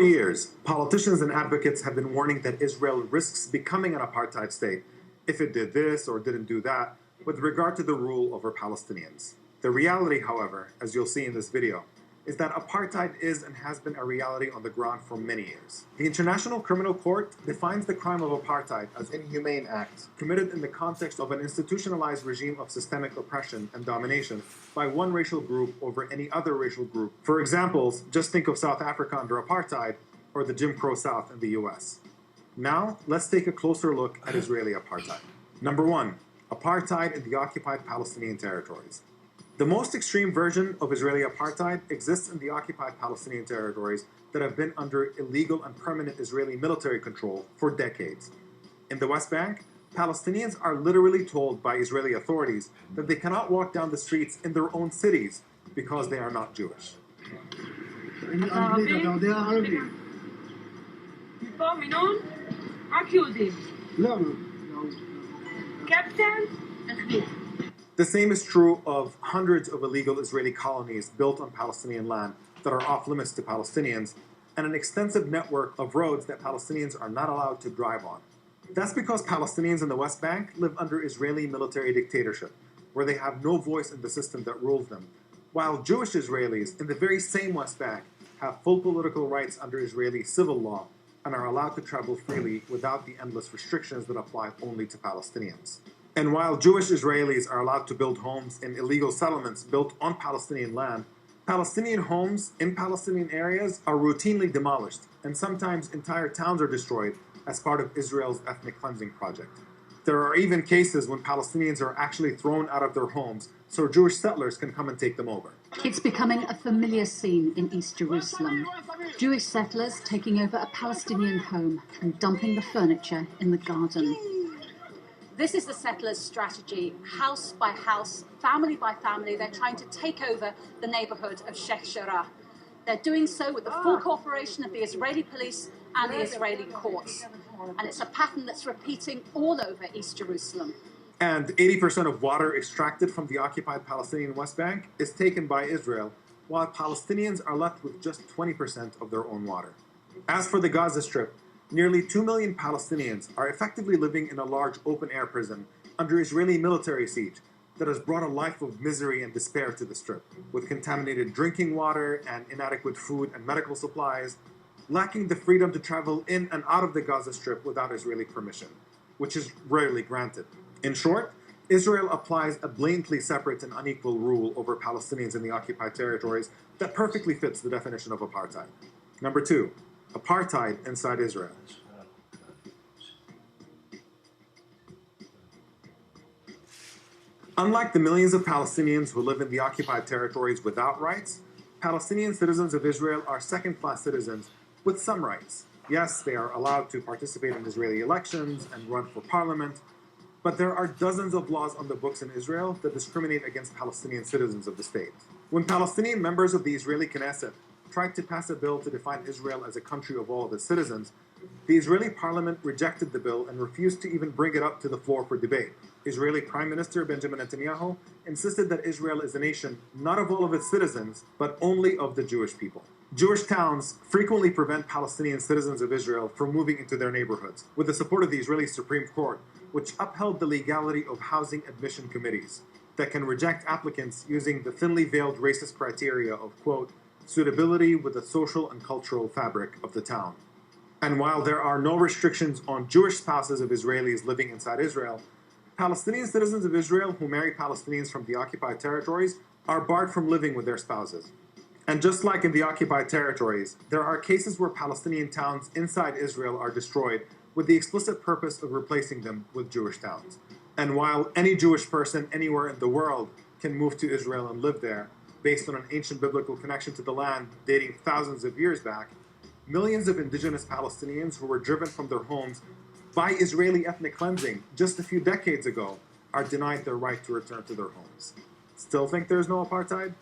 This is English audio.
years, politicians and advocates have been warning that Israel risks becoming an apartheid state if it did this or didn't do that with regard to the rule over Palestinians. The reality, however, as you'll see in this video, is that apartheid is and has been a reality on the ground for many years. The International Criminal Court defines the crime of apartheid as an inhumane act committed in the context of an institutionalized regime of systemic oppression and domination by one racial group over any other racial group. For examples, just think of South Africa under apartheid or the Jim Crow South in the US. Now, let's take a closer look at Israeli apartheid. Number 1, apartheid in the occupied Palestinian territories. The most extreme version of Israeli apartheid exists in the occupied Palestinian territories that have been under illegal and permanent Israeli military control for decades. In the West Bank, Palestinians are literally told by Israeli authorities that they cannot walk down the streets in their own cities because they are not Jewish. The same is true of hundreds of illegal Israeli colonies built on Palestinian land that are off limits to Palestinians, and an extensive network of roads that Palestinians are not allowed to drive on. That's because Palestinians in the West Bank live under Israeli military dictatorship, where they have no voice in the system that rules them, while Jewish Israelis in the very same West Bank have full political rights under Israeli civil law and are allowed to travel freely without the endless restrictions that apply only to Palestinians. And while Jewish Israelis are allowed to build homes in illegal settlements built on Palestinian land, Palestinian homes in Palestinian areas are routinely demolished, and sometimes entire towns are destroyed as part of Israel's ethnic cleansing project. There are even cases when Palestinians are actually thrown out of their homes so Jewish settlers can come and take them over. It's becoming a familiar scene in East Jerusalem. Jewish settlers taking over a Palestinian home and dumping the furniture in the garden. This is the settlers' strategy. House by house, family by family, they're trying to take over the neighborhood of Sheikh Jarrah. They're doing so with the full cooperation of the Israeli police and the Israeli courts. And it's a pattern that's repeating all over East Jerusalem. And 80% of water extracted from the occupied Palestinian West Bank is taken by Israel, while Palestinians are left with just 20% of their own water. As for the Gaza Strip, nearly 2 million Palestinians are effectively living in a large open-air prison under Israeli military siege that has brought a life of misery and despair to the Strip, with contaminated drinking water and inadequate food and medical supplies, lacking the freedom to travel in and out of the Gaza Strip without Israeli permission, which is rarely granted. In short, Israel applies a blatantly separate and unequal rule over Palestinians in the occupied territories that perfectly fits the definition of apartheid. Number 2, apartheid inside Israel. Unlike the millions of Palestinians who live in the occupied territories without rights, Palestinian citizens of Israel are second-class citizens with some rights. Yes, they are allowed to participate in Israeli elections and run for parliament, but there are dozens of laws on the books in Israel that discriminate against Palestinian citizens of the state. When Palestinian members of the Israeli Knesset tried to pass a bill to define Israel as a country of all of its citizens, the Israeli parliament rejected the bill and refused to even bring it up to the floor for debate. Israeli Prime Minister Benjamin Netanyahu insisted that Israel is a nation not of all of its citizens, but only of the Jewish people. Jewish towns frequently prevent Palestinian citizens of Israel from moving into their neighborhoods, with the support of the Israeli Supreme Court, which upheld the legality of housing admission committees that can reject applicants using the thinly veiled racist criteria of, quote, suitability with the social and cultural fabric of the town. And while there are no restrictions on Jewish spouses of Israelis living inside Israel, Palestinian citizens of Israel who marry Palestinians from the occupied territories are barred from living with their spouses. And just like in the occupied territories, there are cases where Palestinian towns inside Israel are destroyed with the explicit purpose of replacing them with Jewish towns. And while any Jewish person anywhere in the world can move to Israel and live there, based on an ancient biblical connection to the land dating thousands of years back, millions of indigenous Palestinians who were driven from their homes by Israeli ethnic cleansing just a few decades ago are denied their right to return to their homes. Still think there's no apartheid?